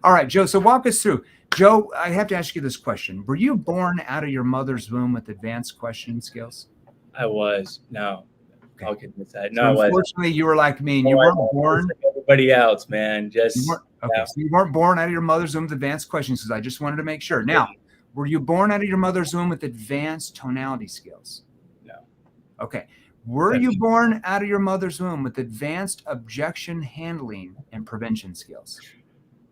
All right, Joe. So walk us through. Joe, I have to ask you this question. Were you born out of your mother's womb with advanced questioning skills? I was. No. Okay. I'll get this. No, So I wasn't. unfortunately, you were like me, and you No, I weren't wasn't. Just born. like everybody else, man. You Just weren't okay. So you weren't born out of your mother's womb with advanced questions, because I just wanted to make sure. Now, were you born out of your mother's womb with advanced tonality skills? no. Okay. Were That's- you born out of your mother's womb with advanced objection handling and prevention skills?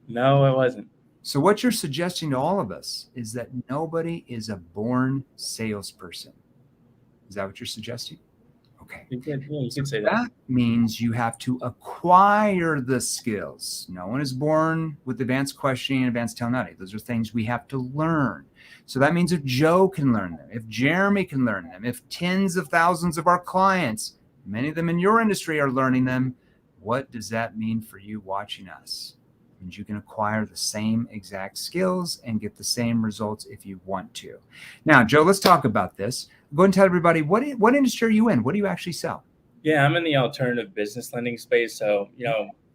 No, I wasn't. So what you're suggesting to all of us is that nobody is a born salesperson. Is that what you're suggesting? Okay. You could say that. That means you have to acquire the skills. No one is born with advanced questioning and advanced tonality. Those are things we have to learn. So that means if Joe can learn them, if Jeremy can learn them, if tens of thousands of our clients, many of them in your industry, are learning them, what does that mean for you watching us? It means you can acquire the same exact skills and get the same results if you want to. Now, Joe, let's talk about this. Go ahead and tell everybody, what industry are you in? What do you actually sell? Yeah, I'm in the alternative business lending space. So,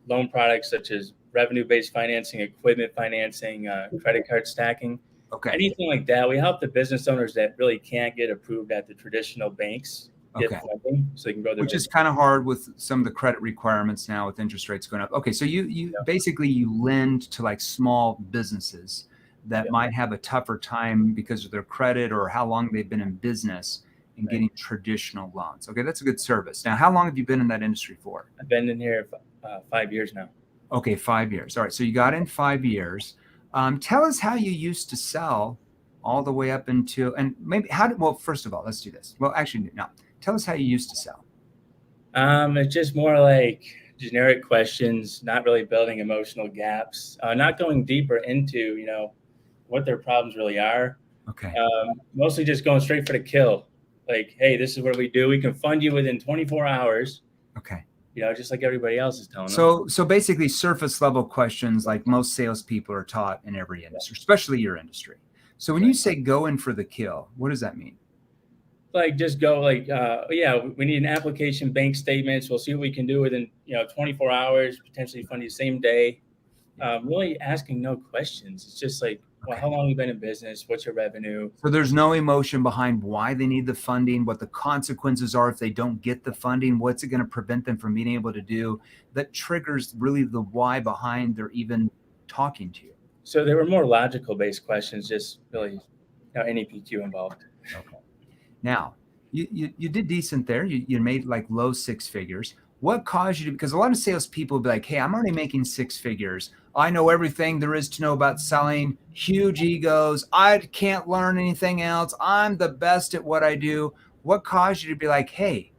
loan products such as revenue-based financing, equipment financing, credit card stacking, Okay. anything like that. We help the business owners that really can't get approved at the traditional banks get funding so they can grow their Which business. is kind of hard with some of the credit requirements now with interest rates going up. Okay, so you basically you lend to like small businesses that might have a tougher time because of their credit or how long they've been in business and getting traditional loans. Okay, that's a good service. Now, how long have you been in that industry for? I've been in here 5 years now. Okay, 5 years. All right, so you got in 5 years. Tell us how you used to sell all the way up into, and maybe well, first of all, let's do this. Well, actually, no. Tell us how you used to sell. It's just more like generic questions, not really building emotional gaps, not going deeper into, what their problems really are. Okay. Mostly just going straight for the kill. Like, hey, this is what we do. We can fund you within 24 hours. Okay. Just like everybody else is telling them. So basically surface level questions like most salespeople are taught in every industry, especially your industry. So when you say go in for the kill, what does that mean? Like just go like, we need an application, bank statements. We'll see what we can do within, 24 hours, potentially fund you same day. Really asking no questions. It's just like, well, how long have you been in business? What's your revenue? So there's no emotion behind why they need the funding, what the consequences are if they don't get the funding, what's it going to prevent them from being able to do. That triggers really the why behind their even talking to you. So there were more logical based questions, just really NEPQ involved. Okay. Now, you did decent there. You made like low six figures. What caused you to, because a lot of salespeople will be like, hey, I'm already making six figures. I know everything there is to know about selling, huge egos. I can't learn anything else. I'm the best at what I do. What caused you to be like, hey,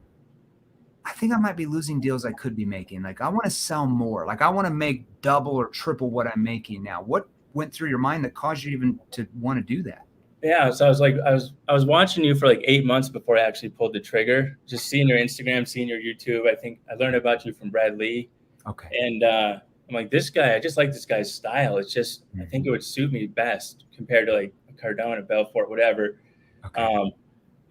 I think I might be losing deals I could be making. Like, I want to sell more. Like, I want to make double or triple what I'm making now. What went through your mind that caused you even to want to do that? Yeah, so I was like, I was watching you for like 8 months before I actually pulled the trigger. Just seeing your Instagram, seeing your YouTube. I think I learned about you from Brad Lee. Okay. And I'm like, this guy, I just like this guy's style. It's just, I think it would suit me best compared to like a Cardone, a Belfort, whatever. Okay.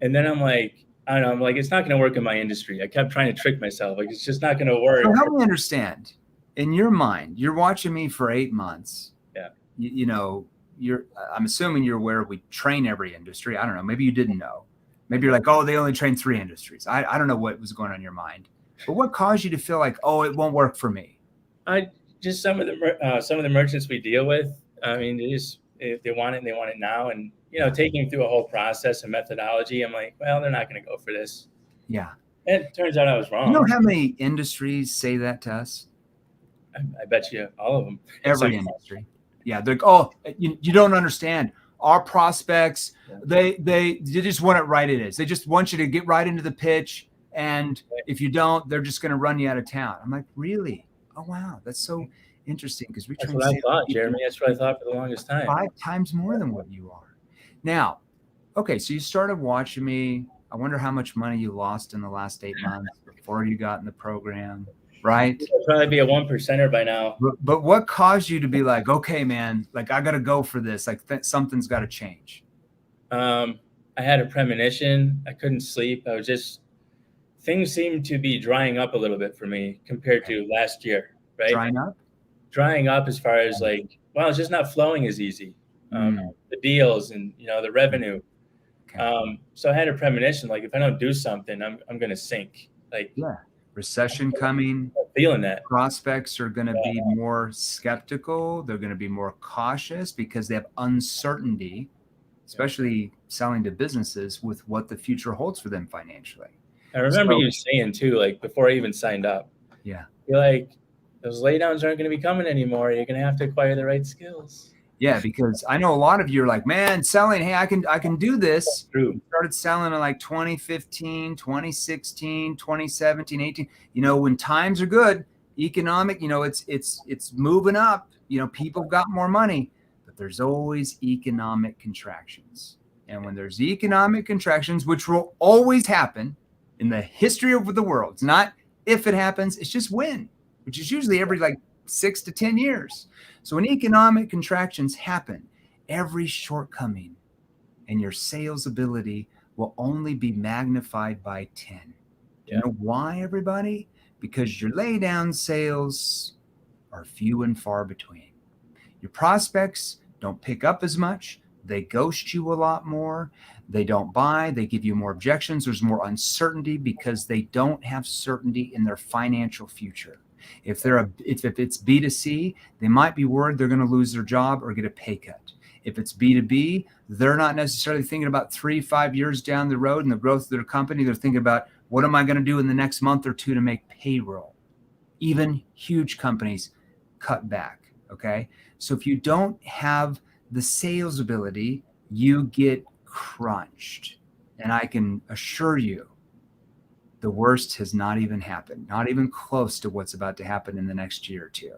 And then I'm like, I don't know. I'm like, it's not going to work in my industry. I kept trying to trick myself. Like, it's just not going to work. So help me understand. In your mind, you're watching me for 8 months. Yeah. I'm assuming you're aware we train every industry. I don't know. Maybe you didn't know. Maybe you're like, oh, they only train 3 industries. I don't know what was going on in your mind. But what caused you to feel like, oh, it won't work for me? Just some of the merchants we deal with. I mean, they want it and they want it now. And, taking them through a whole process and methodology, I'm like, well, they're not going to go for this. Yeah. And it turns out I was wrong. You know how many industries say that to us? I bet you all of them. Every industry. Yeah. They're like, oh, you don't understand. Our prospects, they just want it right it is. They just want you to get right into the pitch. And if you don't, they're just going to run you out of town. I'm like, really? Oh, wow. That's so interesting because That's what I thought, Jeremy. That's what I thought for the longest time. 5 times more than what you are. Now, okay, so you started watching me. I wonder how much money you lost in the last 8 months before you got in the program, right? I'll probably be a 1%er by now. But what caused you to be like, okay, man, like I got to go for this. Like something's got to change. I had a premonition. I couldn't sleep. Things seemed to be drying up a little bit for me compared to last year, right? Drying up? Drying up as far as like wow, it's just not flowing as easy. Mm, The deals and, the revenue. okay. So I had a premonition, like if I don't do something, I'm going to sink. Like Yeah. Recession coming. I'm feeling that. Prospects are going to be more skeptical. They're going to be more cautious because they have uncertainty, especially selling to businesses, with what the future holds for them financially. I remember So, you saying too, like before I even signed up, yeah. you're like, those laydowns aren't going to be coming anymore. You're going to have to acquire the right skills. Yeah, because I know a lot of you are like, man, selling, hey, I can do this. True. Started selling in like 2015, 2016, 2017, 18. You know, when times are good, economic, it's moving up. People got more money, but there's always economic contractions. And when there's economic contractions, which will always happen in the history of the world, it's not if it happens, it's just when, which is usually every like 6 to 10 years. So when economic contractions happen, every shortcoming in your sales ability will only be magnified by 10. Do you know why, everybody? Because your laydown sales are few and far between. Your prospects don't pick up as much. They ghost you a lot more. They don't buy. They give you more objections. There's more uncertainty because they don't have certainty in their financial future. If it's B2C, they might be worried they're going to lose their job or get a pay cut. If it's B2B, they're not necessarily thinking about 3-5 years down the road and the growth of their company. They're thinking about, what am I going to do in the next month or two to make payroll? Even huge companies cut back. Okay. So if you don't have the sales ability, you get crunched. And I can assure you, the worst has not even happened, not even close to what's about to happen in the next year or two.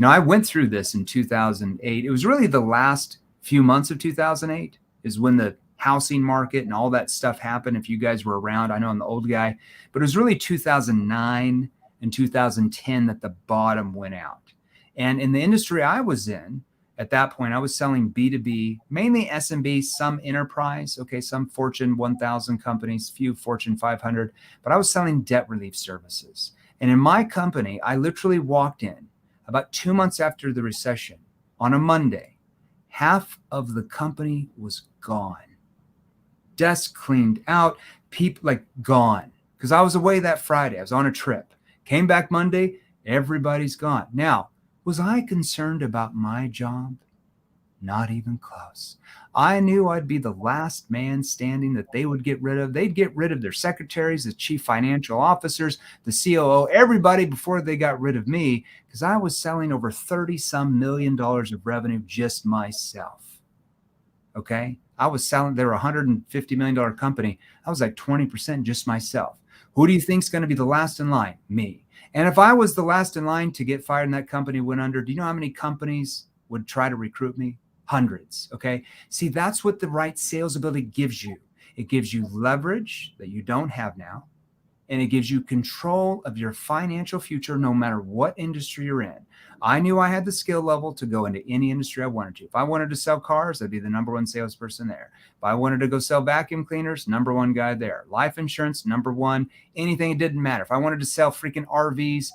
I went through this in 2008. It was really the last few months of 2008 is when the housing market and all that stuff happened. If you guys were around, I know I'm the old guy, but it was really 2009 and 2010 that the bottom went out. And in the industry I was in, at that point, I was selling B2B, mainly SMB, some enterprise, okay, some Fortune 1000 companies, few Fortune 500, but I was selling debt relief services. And in my company, I literally walked in about 2 months after the recession on a Monday. Half of the company was gone. Desk cleaned out, people like gone. Because I was away that Friday. I was on a trip. Came back Monday, everybody's gone. Now, was I concerned about my job? Not even close. I knew I'd be the last man standing that they would get rid of. They'd get rid of their secretaries, the chief financial officers, the COO, everybody before they got rid of me, because I was selling over 30-some million dollars of revenue just myself. Okay? I was selling, they were a $150 million company. I was like 20% just myself. Who do you think is going to be the last in line? Me. And if I was the last in line to get fired and that company went under, do you know how many companies would try to recruit me? Hundreds. Okay. See, that's what the right sales ability gives you. It gives you leverage that you don't have now. And it gives you control of your financial future, no matter what industry you're in. I knew I had the skill level to go into any industry I wanted to. If I wanted to sell cars, I'd be the number one salesperson there. If I wanted to go sell vacuum cleaners, number one guy there. Life insurance, number one. Anything, it didn't matter. If I wanted to sell freaking RVs,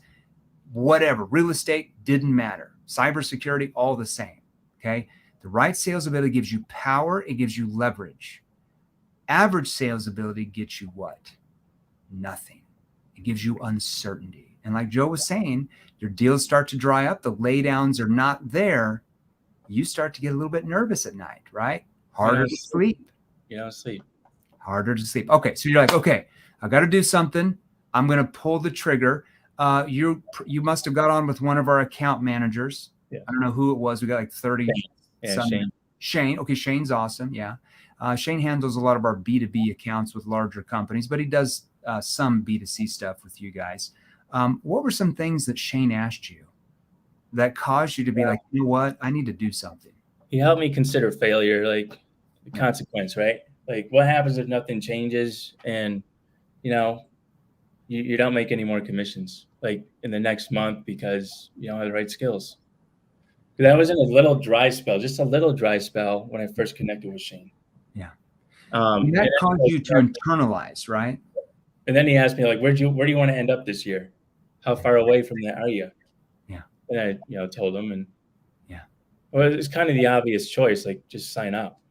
whatever, real estate, didn't matter. Cybersecurity, all the same. Okay. The right sales ability gives you power. It gives you leverage. Average sales ability gets you what? Nothing. It gives you uncertainty. And like Joe was saying, your deals start to dry up. The laydowns are not there. You start to get a little bit nervous at night, right? Harder to sleep. Sleep. Harder to sleep. Okay. So you're like, okay, I got to do something. I'm going to pull the trigger. You must have got on with one of our account managers. Yeah. I don't know who it was. We got like 30. Yeah, Shane. Shane. Okay. Shane's awesome. Yeah. Shane handles a lot of our B2B accounts with larger companies, but he does some B2C stuff with you guys. What were some things that Shane asked you that caused you to be like, you know what? I need to do something. He helped me consider failure, like the consequence, right? Like what happens if nothing changes and, you don't make any more commissions like in the next month because you don't have the right skills. Because I was in a little dry spell, just a little dry spell when I first connected with Shane. Yeah. And that caused you to internalize, right? And then he asked me, like, where do you want to end up this year? How far away from that are you? Yeah. And I, told him, and yeah. Well, it's kind of the obvious choice, like just sign up.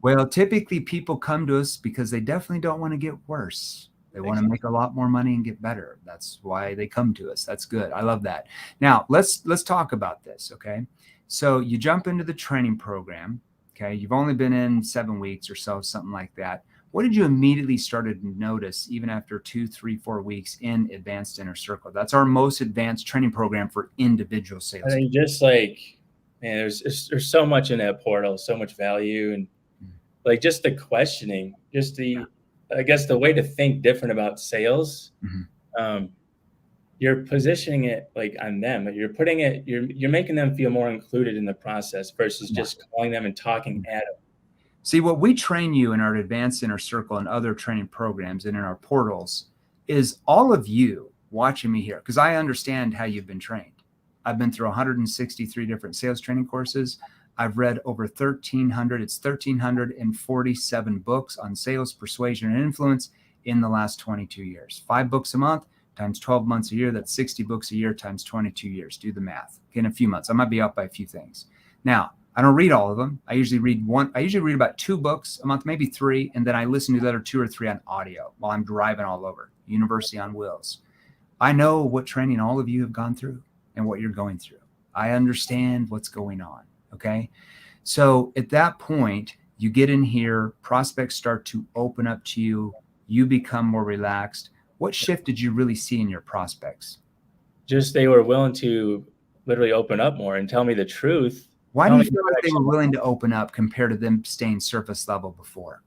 Well, typically people come to us because they definitely don't want to get worse. They want to make a lot more money and get better. That's why they come to us. That's good. I love that. Now, let's talk about this, okay? So you jump into the training program, okay? You've only been in 7 weeks or so, something like that. What did you immediately started to notice even after 2, 3, 4 weeks in Advanced Inner Circle? That's our most advanced training program for individual I sales. think just like, man, there's so much in that portal, so much value, and like just the questioning, just I guess the way to think different about sales. Mhm. You're positioning it like on them. You're making them feel more included in the process versus just calling them and talking at them. See, what we train you in our Advanced Inner Circle and other training programs and in our portals is all of you watching me here, because I understand how you've been trained. I've been through 163 different sales training courses. I've read over 1,347 books on sales, persuasion, and influence in the last 22 years. 5 books a month times 12 months a year. That's 60 books a year times 22 years. Do the math. In a few months, I might be up by a few things. Now, I don't read all of them. I usually read about 2 books a month, maybe 3, and then I listen to the other 2 or 3 on audio while I'm driving all over. University on Wheels. I know what training all of you have gone through and what you're going through. I understand what's going on, okay? So at that point, you get in here, prospects start to open up to you, you become more relaxed. What shift did you really see in your prospects? Just they were willing to literally open up more and tell me the truth. Why do you feel like they were willing to open up compared to them staying surface level before?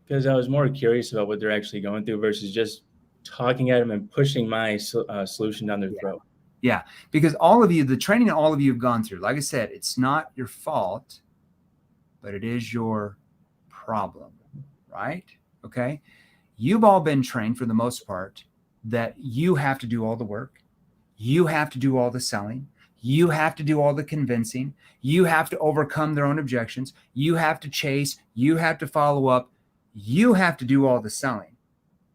Because I was more curious about what they're actually going through versus just talking at them and pushing my solution down their throat. Yeah, because all of you, the training all of you have gone through, like I said, it's not your fault, but it is your problem, right? Okay. You've all been trained for the most part that you have to do all the work. You have to do all the selling. You have to do all the convincing. You have to overcome their own objections. You have to chase. You have to follow up. You have to do all the selling.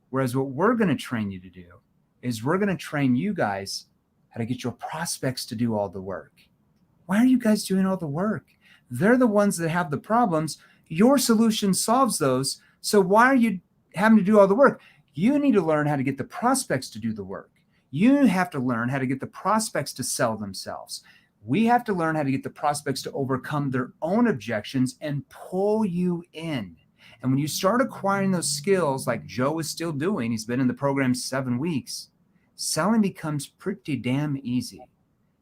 Whereas what we're going to train you to do is we're going to train you guys how to get your prospects to do all the work. Why are you guys doing all the work? They're the ones that have the problems. Your solution solves those. So why are you having to do all the work? You need to learn how to get the prospects to do the work. You have to learn how to get the prospects to sell themselves. We have to learn how to get the prospects to overcome their own objections and pull you in. And when you start acquiring those skills like Joe is still doing, he's been in the program 7 weeks, selling becomes pretty damn easy.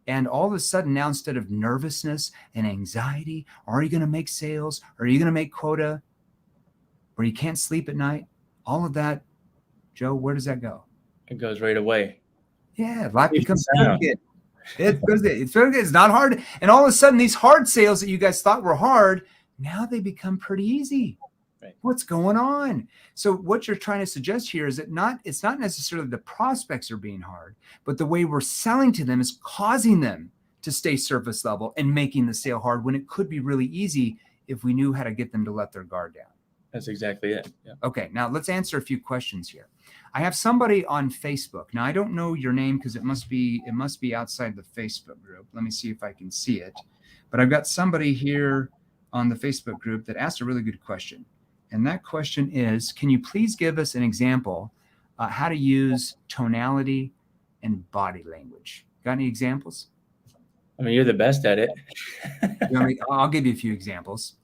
And all of a sudden now, instead of nervousness and anxiety, are you going to make sales? Are you going to make quota? Or you can't sleep at night? All of that, Joe, where does that go? It goes right away. Yeah, life becomes good. It's good. It's very good. It's not hard. And all of a sudden, these hard sales that you guys thought were hard, now they become pretty easy. Right. What's going on? So what you're trying to suggest here is that it's not necessarily the prospects are being hard, but the way we're selling to them is causing them to stay surface level and making the sale hard when it could be really easy if we knew how to get them to let their guard down. That's exactly it. Yeah. Okay, now let's answer a few questions here. I have somebody on Facebook. Now I don't know your name because it must be outside the Facebook group. Let me see if I can see it. But I've got somebody here on the Facebook group that asked a really good question. And that question is, can you please give us an example how to use tonality and body language? Got any examples? I mean, you're the best at it. I'll give you a few examples.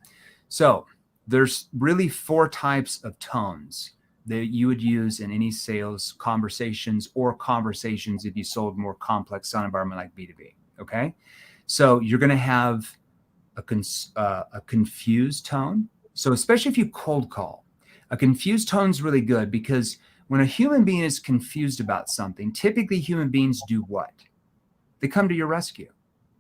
So there's really 4 types of tones that you would use in any sales conversations or conversations if you sold more complex sound environment like B2B. Okay. So you're going to have a confused tone. So especially if you cold call, a confused tone is really good because when a human being is confused about something, typically human beings do what? They come to your rescue.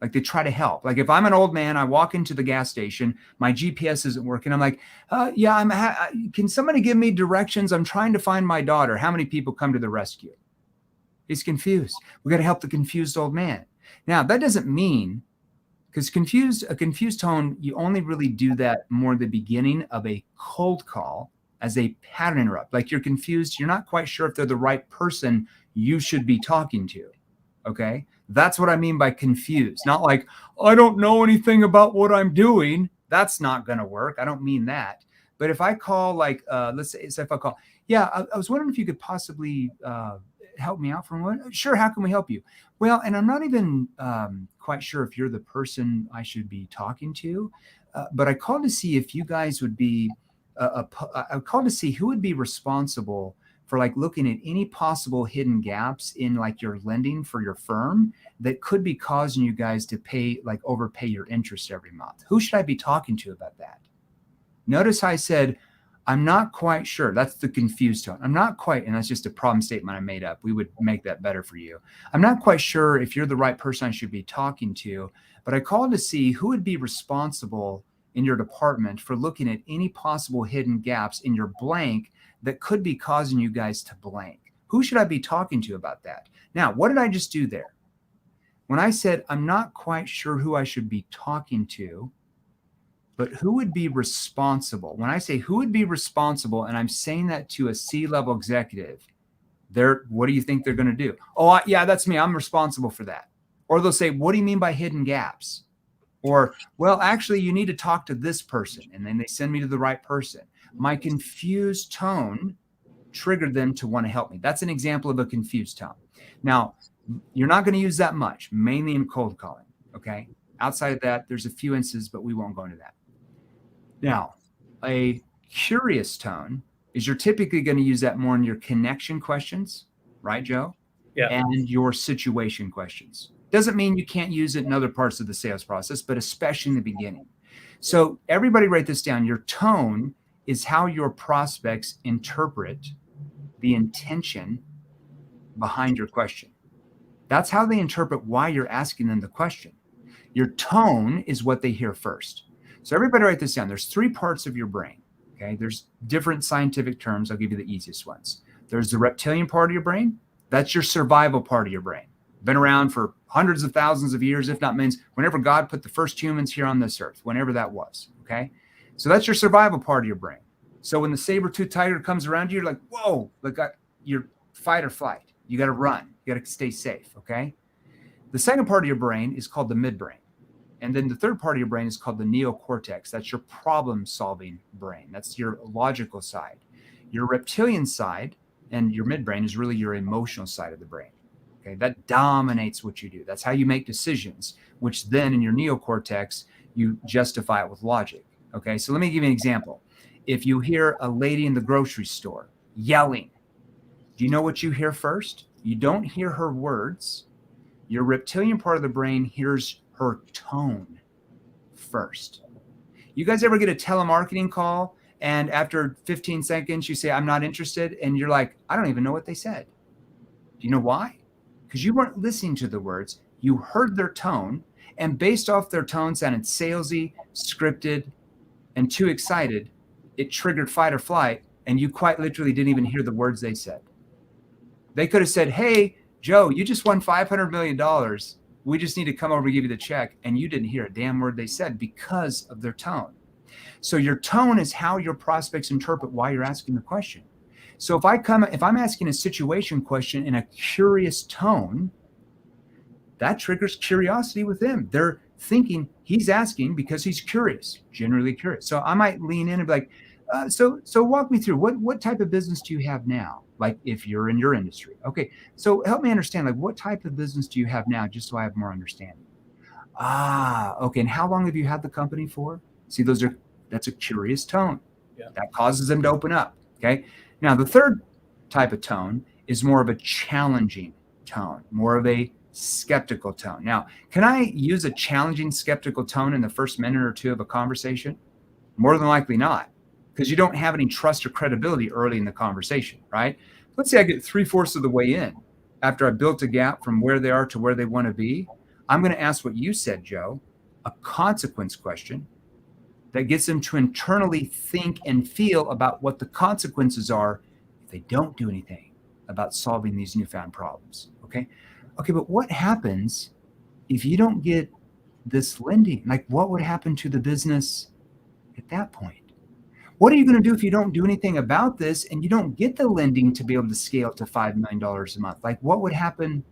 Like they try to help. Like if I'm an old man, I walk into the gas station, my GPS isn't working. I'm like, can somebody give me directions? I'm trying to find my daughter. How many people come to the rescue? He's confused. We got to help the confused old man. Now that doesn't mean, because a confused tone, you only really do that more at the beginning of a cold call as a pattern interrupt. Like you're confused. You're not quite sure if they're the right person you should be talking to. Okay. That's what I mean by confused. Not like, I don't know anything about what I'm doing. That's not going to work. I don't mean that. But if I call, like, let's say if I call, yeah, I was wondering if you could possibly help me out from what? Sure. How can we help you? Well, and I'm not even quite sure if you're the person I should be talking to, but I called to see if you guys would be, I called to see who would be responsible for like looking at any possible hidden gaps in like your lending for your firm that could be causing you guys to pay, like overpay your interest every month. Who should I be talking to about that? Notice I said, I'm not quite sure. That's the confused tone. I'm not quite, and that's just a problem statement I made up. We would make that better for you. I'm not quite sure if you're the right person I should be talking to, but I called to see who would be responsible in your department for looking at any possible hidden gaps in your blank that could be causing you guys to blank. Who should I be talking to about that? Now, what did I just do there? When I said, I'm not quite sure who I should be talking to, but who would be responsible? When I say who would be responsible, and I'm saying that to a C-level executive, what do you think they're going to do? Oh, yeah, that's me. I'm responsible for that. Or they'll say, what do you mean by hidden gaps? Or, well, actually, you need to talk to this person. And then they send me to the right person. My confused tone triggered them to want to help me. That's an example of a confused tone. Now, you're not going to use that much, mainly in cold calling. Okay. Outside of that, there's a few instances, but we won't go into that. Now, a curious tone is you're typically going to use that more in your connection questions, right, Joe? Yeah. And your situation questions. Doesn't mean you can't use it in other parts of the sales process, but especially in the beginning. So everybody write this down. Your tone is how your prospects interpret the intention behind your question. That's how they interpret why you're asking them the question. Your tone is what they hear first. So everybody write this down. There's 3 parts of your brain. Okay. There's different scientific terms. I'll give you the easiest ones. There's the reptilian part of your brain. That's your survival part of your brain. Been around for hundreds of thousands of years, if not millions, whenever God put the first humans here on this earth, whenever that was. Okay. So that's your survival part of your brain. So when the saber-toothed tiger comes around you, you're like, whoa, like you're fight or flight. You got to run. You got to stay safe. Okay. The second part of your brain is called the midbrain. And then the third part of your brain is called the neocortex. That's your problem-solving brain. That's your logical side. Your reptilian side and your midbrain is really your emotional side of the brain. Okay, that dominates what you do. That's how you make decisions, which then in your neocortex, you justify it with logic. Okay, so let me give you an example. If you hear a lady in the grocery store yelling, do you know what you hear first? You don't hear her words. Your reptilian part of the brain hears her tone first. You guys ever get a telemarketing call and after 15 seconds you say, I'm not interested, and you're like, I don't even know what they said. Do you know why? Because you weren't listening to the words. You heard their tone, and based off their tone sounded salesy, scripted, and too excited, it triggered fight or flight, and you quite literally didn't even hear the words they said. They could have said, hey, Joe, you just won $500 million. We just need to come over and give you the check. And you didn't hear a damn word they said because of their tone. So your tone is how your prospects interpret why you're asking the question. So if I'm asking a situation question in a curious tone, that triggers curiosity with them. They're thinking he's asking because he's curious, generally curious. So I might lean in and be like, so walk me through what type of business do you have now? Like if you're in your industry. Okay. So help me understand, like what type of business do you have now? Just so I have more understanding. Okay. And how long have you had the company for? See, that's a curious tone. Yeah. That causes them to open up. Okay. Now the third type of tone is more of a challenging tone, more of a skeptical tone. Now, can I use a challenging skeptical tone in the first minute or two of a conversation? More than likely not, because you don't have any trust or credibility early in the conversation, right? Let's say I get 3/4 of the way in after I built a gap from where they are to where they want to be. I'm going to ask what you said, Joe, a consequence question that gets them to internally think and feel about what the consequences are if they don't do anything about solving these newfound problems. Okay, but what happens if you don't get this lending? Like, what would happen to the business at that point? What are you going to do if you don't do anything about this and you don't get the lending to be able to scale to $5 million a month? Like, what would happen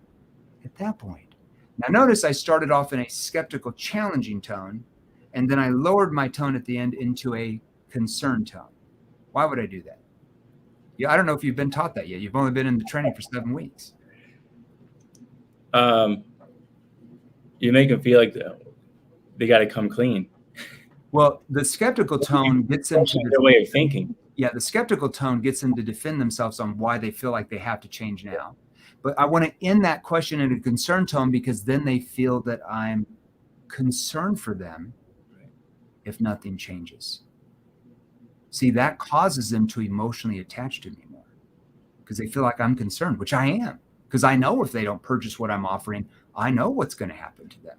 at that point? Now notice I started off in a skeptical, challenging tone, and then I lowered my tone at the end into a concerned tone. Why would I do that? Yeah, I don't know if you've been taught that yet. You've only been in the training for 7 weeks. You make them feel like they got to come clean. Well, the skeptical tone gets them to their way of thinking. Yeah, the skeptical tone gets them to defend themselves on why they feel like they have to change now. But I want to end that question in a concerned tone, because then they feel that I'm concerned for them if nothing changes. See, that causes them to emotionally attach to me more, because they feel like I'm concerned, which I am, because I know if they don't purchase what I'm offering, I know what's going to happen to them.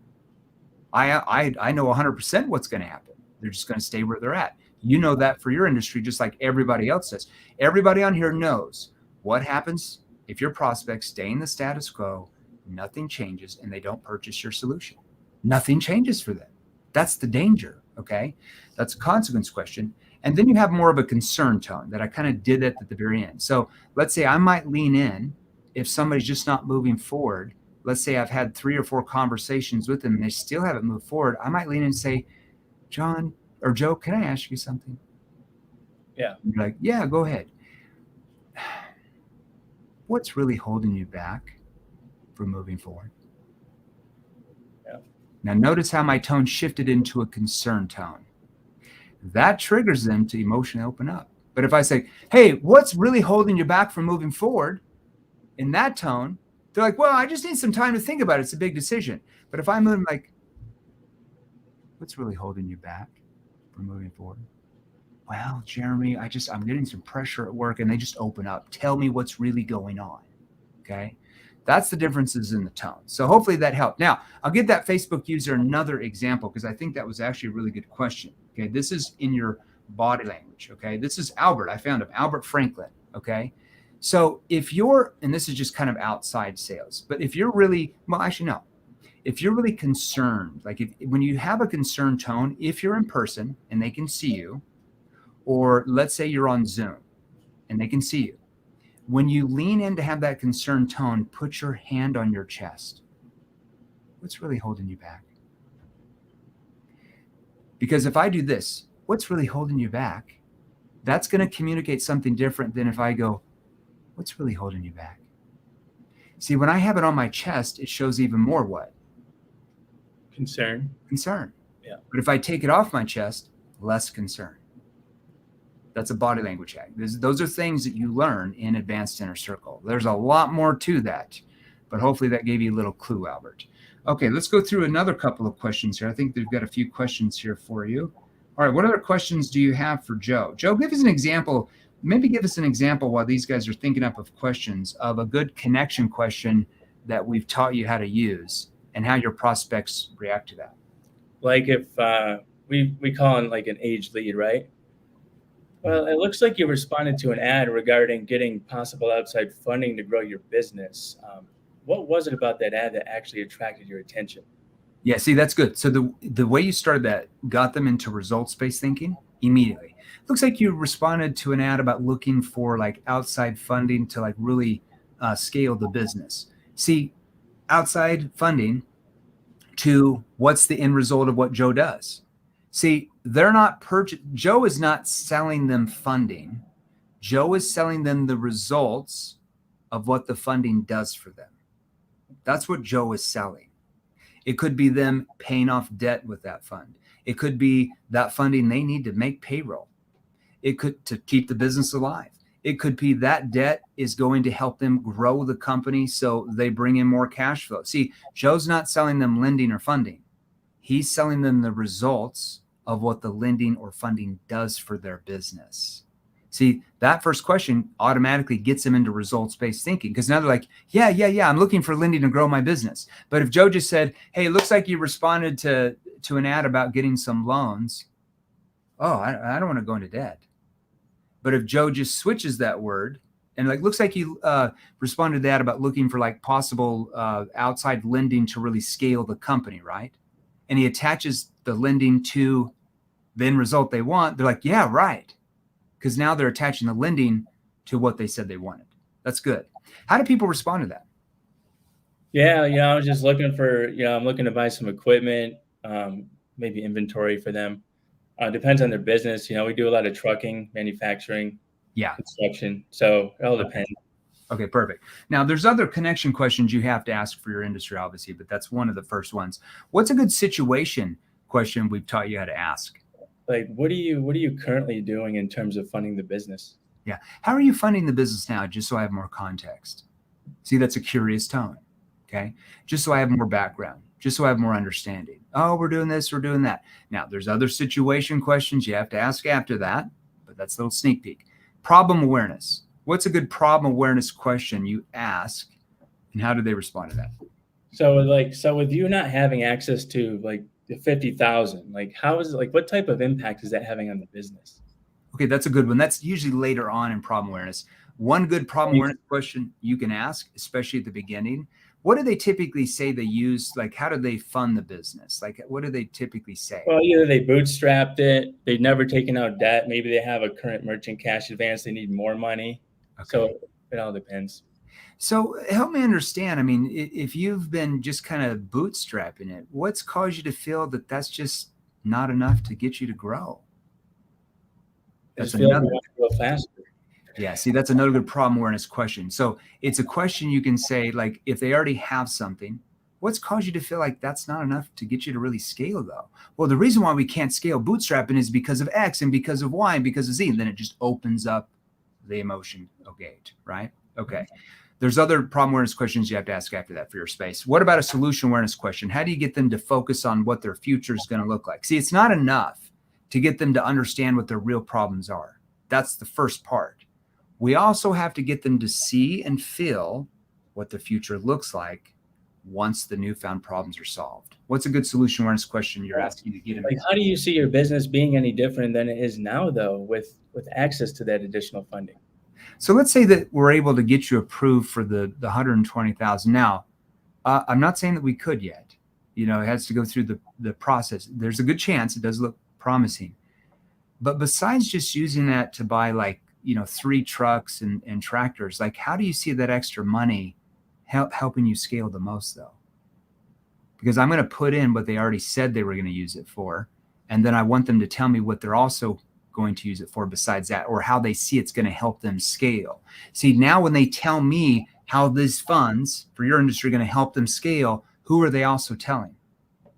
I know 100% what's going to happen. They're just going to stay where they're at. You know that for your industry, just like everybody else does. Everybody on here knows what happens if your prospects stay in the status quo, nothing changes, and they don't purchase your solution. Nothing changes for them. That's the danger, okay? That's a consequence question. And then you have more of a concern tone that I kind of did at the very end. So let's say I might lean in if somebody's just not moving forward. Let's say I've had 3 or 4 conversations with them and they still haven't moved forward. I might lean in and say, John or Joe, can I ask you something? Yeah. And you're like, yeah, go ahead. What's really holding you back from moving forward? Yeah. Now notice how my tone shifted into a concern tone. That triggers them to emotionally open up. But if I say, hey, what's really holding you back from moving forward? In that tone, they're like, well, I just need some time to think about it. It's a big decision. But if I move like, what's really holding you back from moving forward? Well, Jeremy, I'm getting some pressure at work, and they just open up. Tell me what's really going on. Okay. That's the differences in the tone. So hopefully that helped. Now I'll give that Facebook user another example, because I think that was actually a really good question. Okay. This is in your body language. Okay. This is Albert. I found him, Albert Franklin. Okay. So if you're, and this is just kind of outside sales, but if you're really, well, actually, no, if you're really concerned, like when you have a concerned tone, if you're in person and they can see you, or let's say you're on Zoom and they can see you, when you lean in to have that concerned tone, put your hand on your chest. What's really holding you back? Because if I do this, what's really holding you back? That's going to communicate something different than if I go, what's really holding you back? See, when I have it on my chest, it shows even more what? Concern. Yeah. But if I take it off my chest, less concern. That's a body language hack. Those are things that you learn in Advanced Inner Circle. There's a lot more to that, but hopefully that gave you a little clue, Albert. Okay, let's go through another couple of questions here. I think they've got a few questions here for you. All right, what other questions do you have for Joe? Joe, give us an example. Maybe give us an example while these guys are thinking up of questions of a good connection question that we've taught you how to use and how your prospects react to that. Like if we call in like an age lead, right? Well, it looks like you responded to an ad regarding getting possible outside funding to grow your business. What was it about that ad that actually attracted your attention? Yeah, see, that's good. So the way you started that got them into results-based thinking immediately. Looks like you responded to an ad about looking for like outside funding to like really scale the business. See, outside funding to what's the end result of what Joe does. See, Joe is not selling them funding. Joe is selling them the results of what the funding does for them. That's what Joe is selling. It could be them paying off debt with that fund. It could be that funding they need to make payroll. It could to keep the business alive. It could be that debt is going to help them grow the company so they bring in more cash flow. See, Joe's not selling them lending or funding. He's selling them the results of what the lending or funding does for their business. See, that first question automatically gets them into results-based thinking, because now they're like, yeah, I'm looking for lending to grow my business. But if Joe just said, hey, it looks like you responded to an ad about getting some loans. Oh, I don't want to go into debt. But if Joe just switches that word and like, looks like you responded to that about looking for like possible outside lending to really scale the company, right? And he attaches the lending to the end result they want. They're like, yeah, right. Because now they're attaching the lending to what they said they wanted. That's good. How do people respond to that? Yeah, I was just looking for, I'm looking to buy some equipment, maybe inventory for them. Depends on their business. We do a lot of trucking, manufacturing, Yeah. construction. So it all Okay. depends. Okay, perfect. Now, there's other connection questions you have to ask for your industry, obviously, but that's one of the first ones. What's a good situation question we've taught you how to ask? Like, what are you currently doing in terms of funding the business? Yeah. How are you funding the business now? Just so I have more context. See, that's a curious tone. Okay. Just so I have more background, just so I have more understanding. Oh, we're doing this, we're doing that. Now, there's other situation questions you have to ask after that, but that's a little sneak peek. Problem awareness. What's a good problem awareness question you ask, and how do they respond to that? So with you not having access to like the 50,000, like how is it, like what type of impact is that having on the business? Okay, that's a good one. That's usually later on in problem awareness. One good problem awareness question you can ask, especially at the beginning. What do they typically say they use? Like, how do they fund the business? Like, what do they typically say? Well, either they bootstrapped it, they've never taken out debt, maybe they have a current merchant cash advance, they need more money. Okay. So it all depends. So help me understand. I mean, if you've been just kind of bootstrapping it, what's caused you to feel that that's just not enough to get you to grow? I That's just feel like we another. want to go faster. Yeah, see, that's another good problem awareness question. So it's a question you can say, like, if they already have something, what's caused you to feel like that's not enough to get you to really scale, though? Well, the reason why we can't scale bootstrapping is because of X and because of Y and because of Z. And then it just opens up the emotion gate, right? Okay. There's other problem awareness questions you have to ask after that for your space. What about a solution awareness question? How do you get them to focus on what their future is going to look like? See, it's not enough to get them to understand what their real problems are. That's the first part. We also have to get them to see and feel what the future looks like once the newfound problems are solved. What's a good solution awareness question you're asking to get them? Like, how do you see your business being any different than it is now, though, with access to that additional funding? So let's say that we're able to get you approved for the 120,000. Now, I'm not saying that we could yet. It has to go through the process. There's a good chance it does look promising. But besides just using that to buy 3 trucks and tractors, like how do you see that extra money helping you scale the most, though? Because I'm going to put in what they already said they were going to use it for. And then I want them to tell me what they're also going to use it for besides that, or how they see it's going to help them scale. See, now when they tell me how these funds for your industry are going to help them scale, who are they also telling?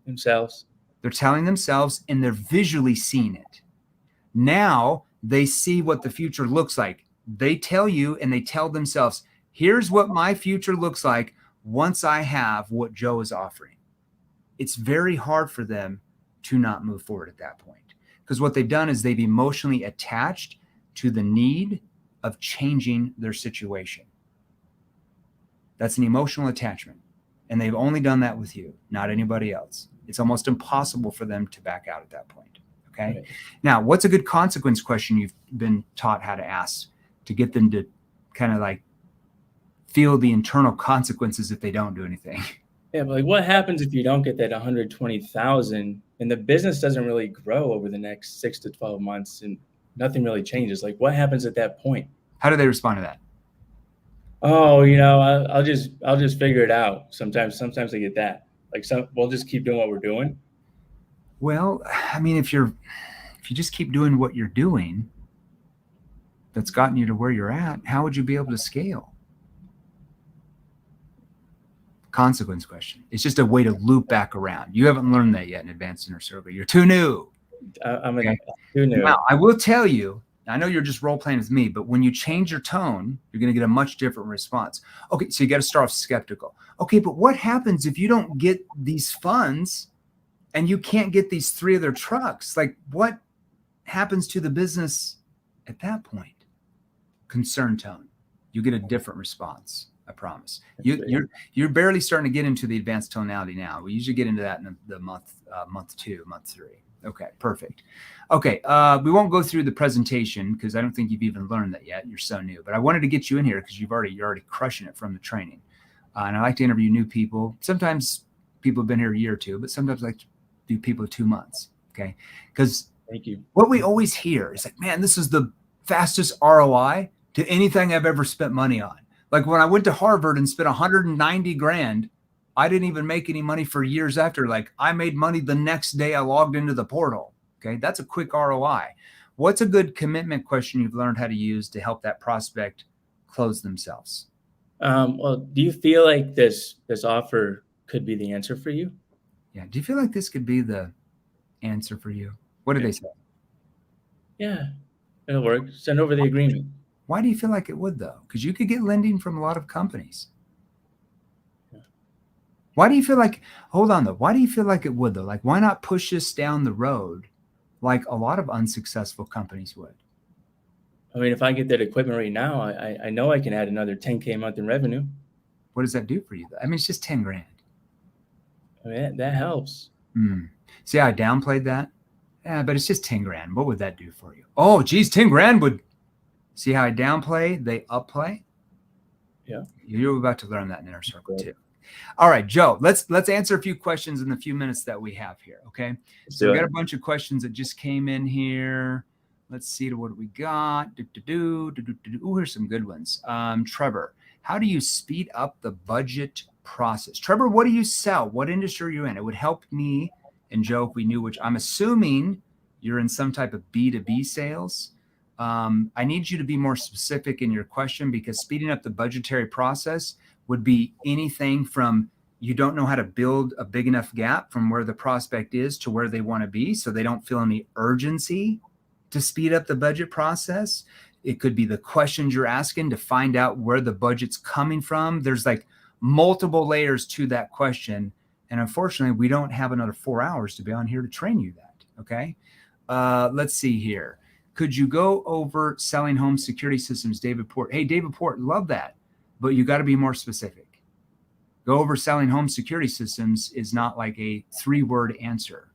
Themselves. They're telling themselves, and they're visually seeing it. Now they see what the future looks like. They tell you and they tell themselves, here's what my future looks like once I have what Joe is offering. It's very hard for them to not move forward at that point, because what they've done is they've emotionally attached to the need of changing their situation. That's an emotional attachment. And they've only done that with you, not anybody else. It's almost impossible for them to back out at that point. Okay. Right. Now, what's a good consequence question you've been taught how to ask to get them to kind of like feel the internal consequences if they don't do anything? Yeah, but like what happens if you don't get that 120,000 and the business doesn't really grow over the next 6 to 12 months and nothing really changes? Like what happens at that point? How do they respond to that? Oh, I'll just figure it out. Sometimes I get that. Like we'll just keep doing what we're doing. Well, I mean, if you just keep doing what you're doing, that's gotten you to where you're at, how would you be able to scale? Consequence question. It's just a way to loop back around. You haven't learned that yet in advanced inner circle. You're too new. I'm too new. Now, I will tell you, I know you're just role playing with me, but when you change your tone, you're going to get a much different response. Okay, so you got to start off skeptical. Okay, but what happens if you don't get these funds and you can't get these 3 other trucks? Like, what happens to the business at that point? Concern tone. You get a different response. I promise. You're barely starting to get into the advanced tonality now. We usually get into that in the month 2, month 3. Okay, perfect. Okay, we won't go through the presentation because I don't think you've even learned that yet. You're so new. But I wanted to get you in here because you're already crushing it from the training. And I like to interview new people. Sometimes people have been here a year or 2, but sometimes I like to do people 2 months. Okay, because thank you. What we always hear is like, man, this is the fastest ROI to anything I've ever spent money on. Like when I went to Harvard and spent $190,000 I didn't even make any money for years after. Like, I made money the next day I logged into the portal. Okay, that's a quick ROI. What's a good commitment question you've learned how to use to help that prospect close themselves? Well, do you feel like this offer could be the answer for you? Yeah. Do you feel like this could be the answer for you? What did they say? Yeah, it'll work. Send over the agreement. Why do you feel like it would, though? Because you could get lending from a lot of companies. Yeah. Why do you feel like, hold on, though. Why do you feel like it would, though? Like, why not push this down the road like a lot of unsuccessful companies would? I mean, if I get that equipment right now, I know I can add another 10K a month in revenue. What does that do for you, though? I mean, it's just 10 grand. I mean, that helps. See how I downplayed that? Yeah, but it's just 10 grand. What would that do for you? Oh, geez, 10 grand would. See how I downplay, they upplay? Yeah. You're about to learn that in Inner Circle too. All right, Joe, let's answer a few questions in the few minutes that we have here, okay? So we got a bunch of questions that just came in here. Let's see what we got. Ooh, here's some good ones. Trevor, how do you speed up the budget process? Trevor, what do you sell? What industry are you in? It would help me and Joe if we knew which. I'm assuming you're in some type of B2B sales. I need you to be more specific in your question, because speeding up the budgetary process would be anything from you don't know how to build a big enough gap from where the prospect is to where they want to be, so they don't feel any urgency to speed up the budget process. It could be the questions you're asking to find out where the budget's coming from. There's like multiple layers to that question. And unfortunately, we don't have another 4 hours to be on here to train you that. Okay. Let's see here. Could you go over selling home security systems, David Port? Hey, David Port, love that, but you got to be more specific. Go over selling home security systems is not like a 3-word answer.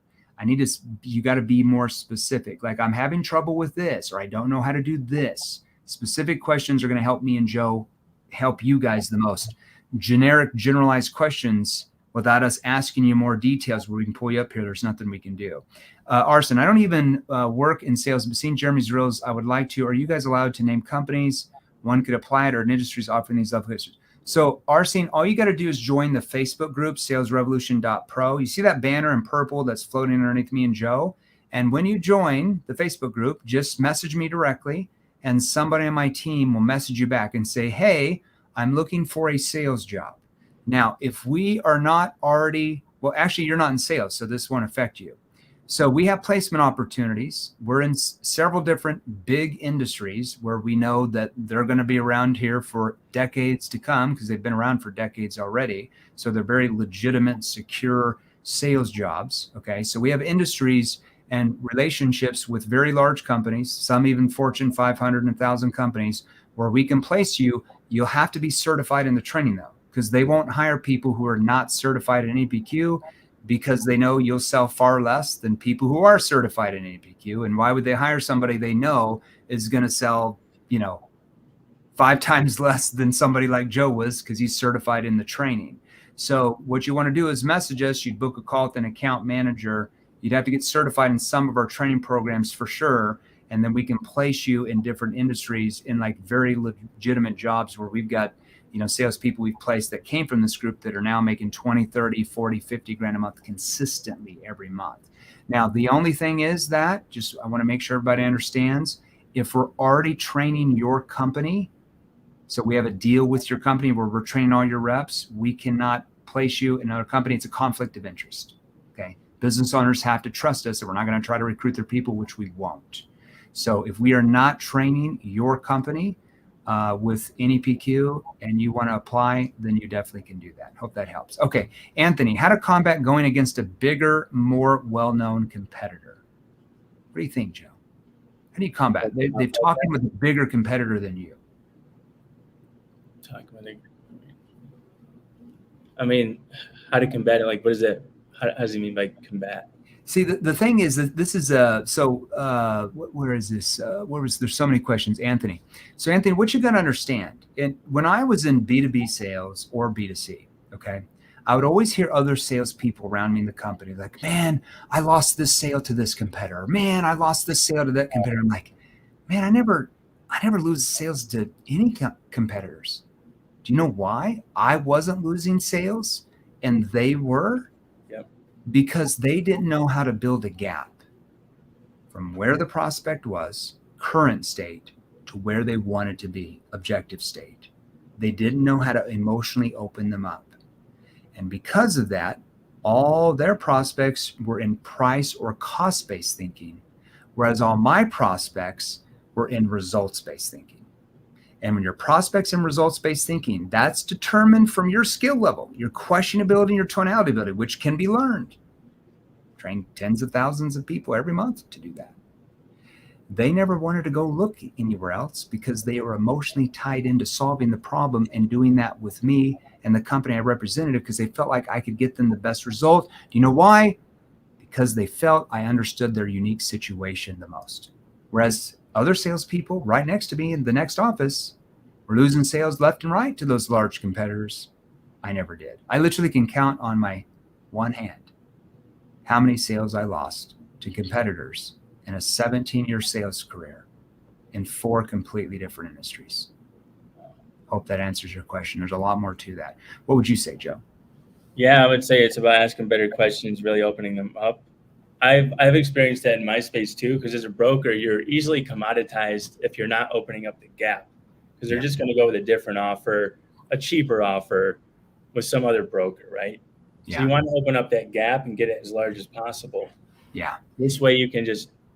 You got to be more specific. Like, I'm having trouble with this, or I don't know how to do this. Specific questions are going to help me and Joe help you guys the most. Generic, generalized questions without us asking you more details where we can pull you up here, there's nothing we can do. Arson, I don't even work in sales, but seeing Jeremy's reels, I would like to. Are you guys allowed to name companies one could apply it, or an industry is offering these applications? So Arson, all you got to do is join the Facebook group, salesrevolution.pro. You see that banner in purple that's floating underneath me and Joe? And when you join the Facebook group, just message me directly, and somebody on my team will message you back and say, hey, I'm looking for a sales job. Now, if we are not already, well, actually, you're not in sales, so this won't affect you. So we have placement opportunities. We're in several different big industries where we know that they're going to be around here for decades to come, because they've been around for decades already. So they're very legitimate, secure sales jobs. Okay. So we have industries and relationships with very large companies, some even Fortune 500 and 1,000 companies, where we can place you. You'll have to be certified in the training, though, because they won't hire people who are not certified in APQ, because they know you'll sell far less than people who are certified in APQ. And why would they hire somebody they know is going to sell, 5 times less than somebody like Joe was, because he's certified in the training? So what you want to do is message us. You'd book a call with an account manager. You'd have to get certified in some of our training programs for sure. And then we can place you in different industries in like very legitimate jobs where we've got salespeople we've placed that came from this group that are now making 20, 30, 40, 50 grand a month consistently every month. Now, the only thing is that I want to make sure everybody understands, if we're already training your company, so we have a deal with your company where we're training all your reps, we cannot place you in another company. It's a conflict of interest. Okay. Business owners have to trust us that we're not going to try to recruit their people, which we won't. So if we are not training your company with NEPQ and you want to apply, then you definitely can do that. Hope that helps. Okay, Anthony, how to combat going against a bigger, more well-known competitor? What do you think, Joe? How do you combat? They're talking with a bigger competitor than you. I mean, how to combat it? Like, what is that? How does he mean by combat? See, the thing is that this is where is this? There's so many questions, Anthony. So Anthony, what you got to understand, when I was in B2B sales or B2C, okay, I would always hear other salespeople around me in the company like, man, I lost this sale to this competitor. Man, I lost this sale to that competitor. I'm like, man, I never lose sales to any competitors. Do you know why I wasn't losing sales? And they were Yep. because they didn't know how to build a gap from where the prospect was, current state, to where they wanted to be, objective state. They didn't know how to emotionally open them up. And because of that, all their prospects were in price or cost-based thinking, whereas all my prospects were in results-based thinking. And when your prospects in results-based thinking, that's determined from your skill level, your questionability, and your tonality ability, which can be learned. Train tens of thousands of people every month to do that. They never wanted to go look anywhere else because they were emotionally tied into solving the problem and doing that with me and the company I represented, because they felt like I could get them the best result. Do you know why? Because they felt I understood their unique situation the most. Whereas other salespeople right next to me in the next office were losing sales left and right to those large competitors. I never did. I literally can count on my one hand how many sales I lost to competitors in a 17-year sales career in 4 completely different industries. Hope that answers your question. There's a lot more to that. What would you say, Joe? Yeah, I would say it's about asking better questions, really opening them up. I've experienced that in my space too, because as a broker, you're easily commoditized if you're not opening up the gap, because they're just going to go with a different offer, a cheaper offer with some other broker, right? So you want to open up that gap and get it as large as possible. Yeah. This way you can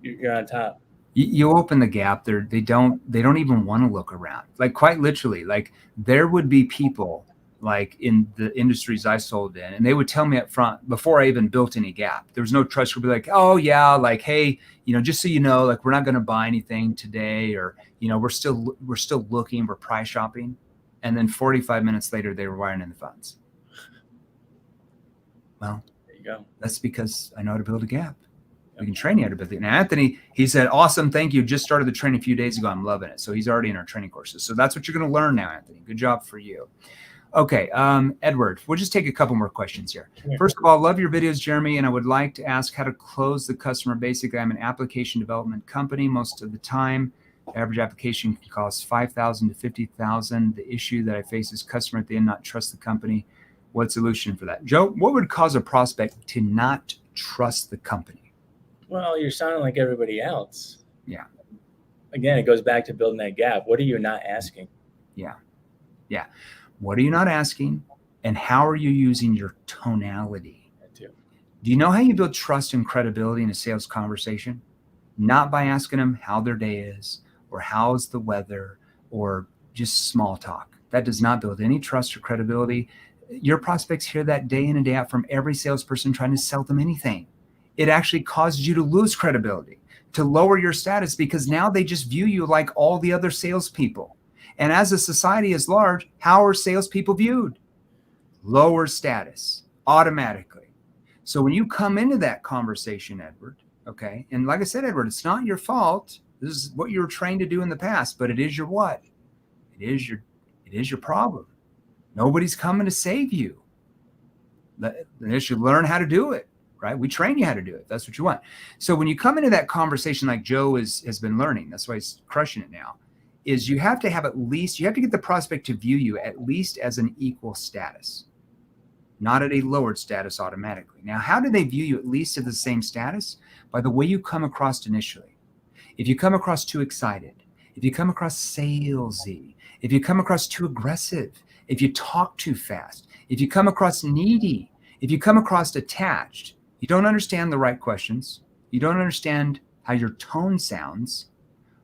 you're on top. You open the gap. They don't even want to look around. Like quite literally, like there would be people like in the industries I sold in, and they would tell me up front before I even built any gap. There was no trust. Would be like, oh yeah, like, hey, just so you know, like we're not going to buy anything today, or we're still looking, we're price shopping. And then 45 minutes later, they were wiring in the funds. Well, there you go. That's because I know how to build a gap. We can train you how to build it. Now, Anthony, he said, awesome, thank you. Just started the training a few days ago. I'm loving it. So he's already in our training courses. So that's what you're going to learn now, Anthony. Good job for you. Okay, Edward, we'll just take a couple more questions here. Yeah. First of all, love your videos, Jeremy, and I would like to ask how to close the customer. Basically, I'm an application development company. Most of the time, the average application can cost $5,000 to $50,000. The issue that I face is customer at the end not trust the company. What solution for that? Joe, what would cause a prospect to not trust the company? Well, you're sounding like everybody else. Yeah. Again, it goes back to building that gap. What are you not asking? Yeah. What are you not asking? And how are you using your tonality? Do you know how you build trust and credibility in a sales conversation? Not by asking them how their day is, or how's the weather, or just small talk. That does not build any trust or credibility. Your prospects hear that day in and day out from every salesperson trying to sell them anything. It actually causes you to lose credibility, to lower your status, because now they just view you like all the other salespeople. And as a society is large, how are salespeople viewed? Lower status, automatically. So when you come into that conversation, Edward, okay, and like I said, Edward, it's not your fault. This is what you were trained to do in the past, but it is your what? It is your problem. Nobody's coming to save you. Unless you learn how to do it, right? We train you how to do it. That's what you want. So when you come into that conversation like Joe has been learning, that's why he's crushing it now, is you have to get the prospect to view you at least as an equal status, not at a lowered status automatically. Now, how do they view you at least at the same status? By the way you come across initially. If you come across too excited, if you come across salesy, if you come across too aggressive, if you talk too fast, if you come across needy, if you come across attached, you don't understand the right questions, you don't understand how your tone sounds,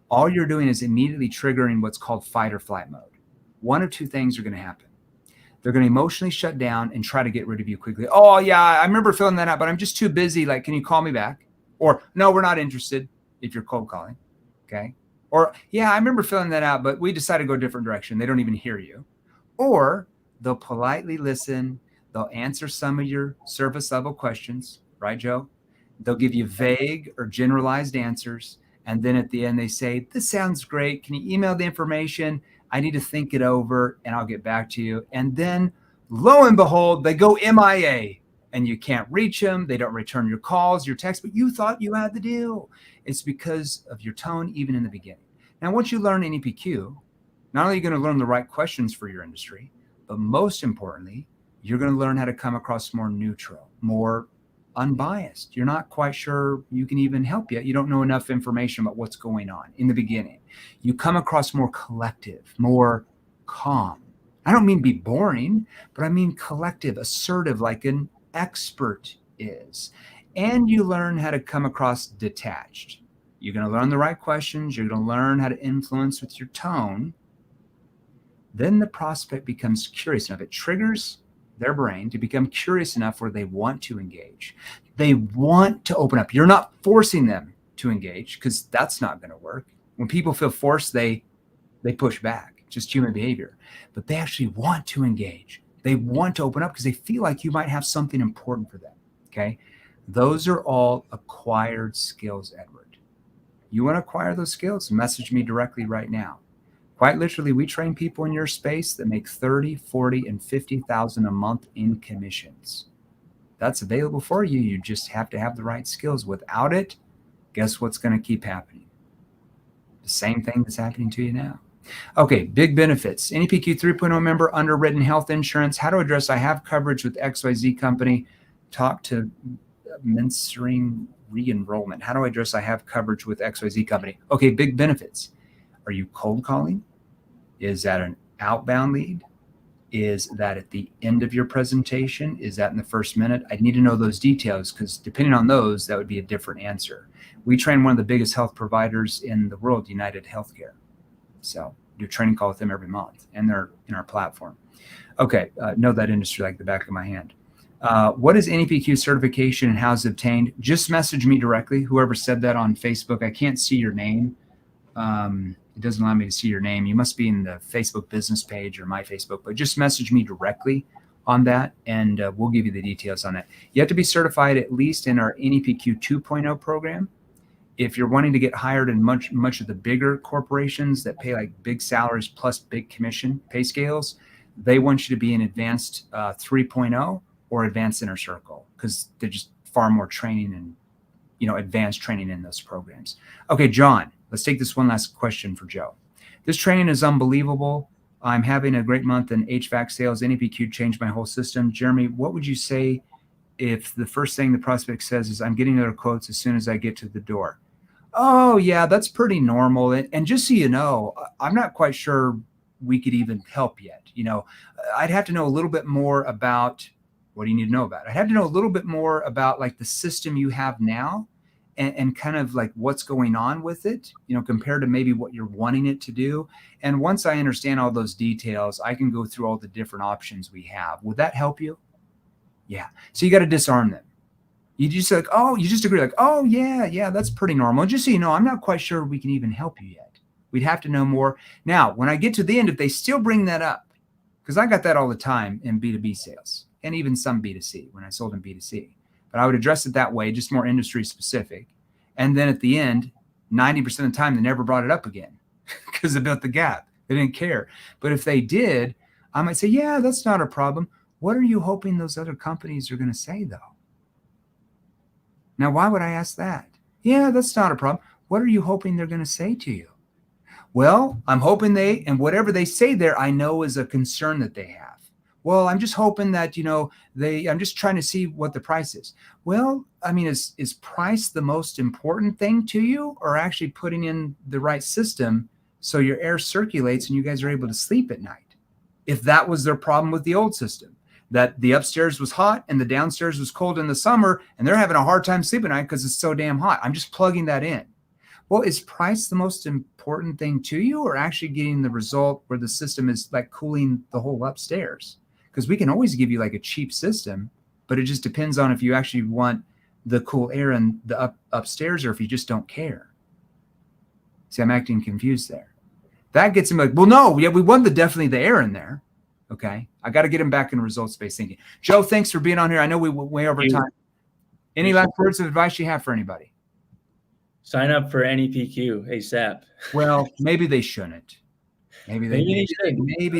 all you're doing is immediately triggering what's called fight or flight mode. One of two things are going to happen. They're going to emotionally shut down and try to get rid of you quickly. Oh, yeah, I remember filling that out, but I'm just too busy. Like, can you call me back? Or, no, we're not interested if you're cold calling. Okay. Or, yeah, I remember filling that out, but we decided to go a different direction. They don't even hear you. Or they'll politely listen. They'll answer some of your service level questions, right, Joe? They'll give you vague or generalized answers. And then at the end, they say, this sounds great. Can you email the information? I need to think it over and I'll get back to you. And then lo and behold, they go MIA and you can't reach them. They don't return your calls, your texts, but you thought you had the deal. It's because of your tone, even in the beginning. Now, once you learn NEPQ, not only are you going to learn the right questions for your industry, but most importantly, You're going to learn how to come across more neutral, more unbiased. You're not quite sure you can even help yet. You don't know enough information about what's going on in the beginning. You come across more collective, more calm. I don't mean be boring, but I mean collective, assertive, like an expert is. And you learn how to come across detached. You're going to learn the right questions. You're going to learn how to influence with your tone. Then the prospect becomes curious enough. It triggers their brain to become curious enough where they want to engage. They want to open up. You're not forcing them to engage, because that's not going to work. When people feel forced, they push back. Just human behavior. But they actually want to engage. They want to open up because they feel like you might have something important for them. Okay? Those are all acquired skills, Edward. You want to acquire those skills? Message me directly right now. Quite literally, we train people in your space that make 30, 40, and 50,000 a month in commissions. That's available for you. You just have to have the right skills. Without it, guess what's going to keep happening? The same thing that's happening to you now. Okay, big benefits. NEPQ 3.0 member, underwritten health insurance. How to address I have coverage with XYZ company. Talk to mentoring re-enrollment. How do I address I have coverage with XYZ company? Okay, big benefits. Are you cold calling? Is that an outbound lead? Is that at the end of your presentation? Is that in the first minute? I need to know those details, because depending on those, that would be a different answer. We train one of the biggest health providers in the world, United Healthcare. So do a training call with them every month, and they're in our platform. Okay, know that industry like the back of my hand. What is NEPQ certification and how is it obtained? Just message me directly. Whoever said that on Facebook, I can't see your name. It doesn't allow me to see your name. You must be in the Facebook business page or my Facebook, but just message me directly on that, and we'll give you the details on that. You have to be certified at least in our NEPQ 2.0 program. If you're wanting to get hired in much of the bigger corporations that pay like big salaries plus big commission pay scales, they want you to be in advanced 3.0 or advanced inner circle, because they're just far more training and advanced training in those programs. Okay, John, let's take this one last question for Joe. This training is unbelievable. I'm having a great month in HVAC sales. NEPQ changed my whole system. Jeremy, what would you say if the first thing the prospect says is, I'm getting other quotes as soon as I get to the door? Oh, yeah, that's pretty normal. And just so you know, I'm not quite sure we could even help yet. I'd have to know a little bit more about, what do you need to know about? I'd have to know a little bit more about like the system you have now, and kind of like what's going on with it, compared to maybe what you're wanting it to do. And once I understand all those details, I can go through all the different options we have. Would that help you? Yeah. So you got to disarm them. You just you just agree like, oh yeah, that's pretty normal. Just so you know, I'm not quite sure we can even help you yet. We'd have to know more. Now, when I get to the end, if they still bring that up, because I got that all the time in B2B sales and even some B2C when I sold in B2C. But I would address it that way, just more industry specific. And then at the end, 90% of the time, they never brought it up again because about the gap. They didn't care. But if they did, I might say, yeah, that's not a problem. What are you hoping those other companies are going to say, though? Now, why would I ask that? Yeah, that's not a problem. What are you hoping they're going to say to you? Well, I'm hoping and whatever they say there, I know is a concern that they have. Well, I'm just hoping that, I'm just trying to see what the price is. Well, I mean, is price the most important thing to you, or actually putting in the right system so your air circulates and you guys are able to sleep at night? If that was their problem with the old system, that the upstairs was hot and the downstairs was cold in the summer, and they're having a hard time sleeping at night because it's so damn hot. I'm just plugging that in. Well, is price the most important thing to you, or actually getting the result where the system is like cooling the whole upstairs? Because we can always give you like a cheap system, but it just depends on if you actually want the cool air in the upstairs, or if you just don't care. See, I'm acting confused there. That gets him like, well, no, yeah, we want definitely the air in there. Okay, I got to get him back in results-based thinking. Joe, thanks for being on here. I know we went way over time. Any last words of advice you have for anybody? Sign up for NEPQ ASAP. Well, maybe they shouldn't. Maybe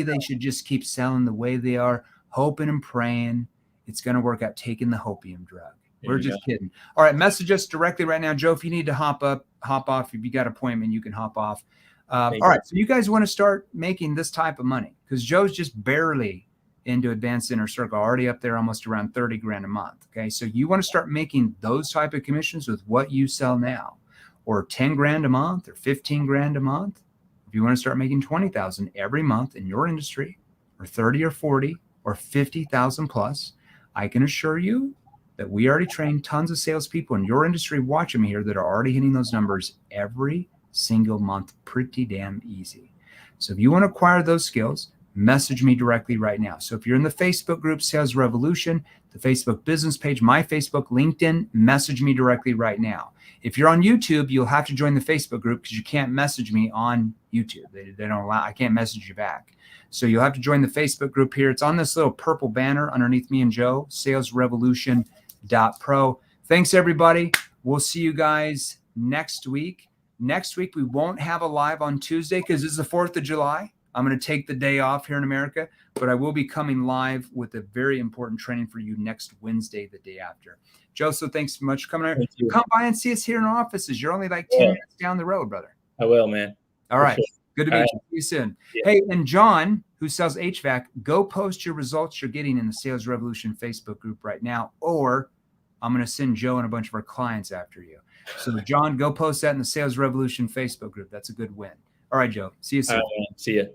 they should just keep selling the way they are, hoping and praying it's going to work out, taking the hopium drug. We're just kidding. All right, message us directly right now. Joe, if you need to hop off. If you got an appointment, you can hop off. All right, so you guys want to start making this type of money, because Joe's just barely into advanced inner circle, already up there almost around 30 grand a month. Okay. So you want to start making those type of commissions with what you sell now, or 10 grand a month or 15 grand a month. If you want to start making 20,000 every month in your industry, or 30 or 40 or 50,000 plus, I can assure you that we already trained tons of salespeople in your industry watching me here that are already hitting those numbers every single month, pretty damn easy. So if you want to acquire those skills, message me directly right now. So if you're in the Facebook group Sales Revolution, the Facebook business page, my Facebook, LinkedIn, message me directly right now. If you're on YouTube, you'll have to join the Facebook group because you can't message me on YouTube. They don't allow, I can't message you back. So you'll have to join the Facebook group here. It's on this little purple banner underneath me and Joe, salesrevolution.pro. Thanks, everybody. We'll see you guys next week. Next week, we won't have a live on Tuesday because it's the 4th of July. I'm going to take the day off here in America, but I will be coming live with a very important training for you next Wednesday, the day after. Joseph, thanks so much for coming here. Come by and see us here in our offices. You're only like 10 minutes down the road, brother. I will, man. All right. Sure. Good to meet you. See you soon. Yeah. Hey, and John, who sells HVAC, go post your results you're getting in the Sales Revolution Facebook group right now, or I'm going to send Joe and a bunch of our clients after you. So, John, go post that in the Sales Revolution Facebook group. That's a good win. All right, Joe. See you soon. All right, man. See you.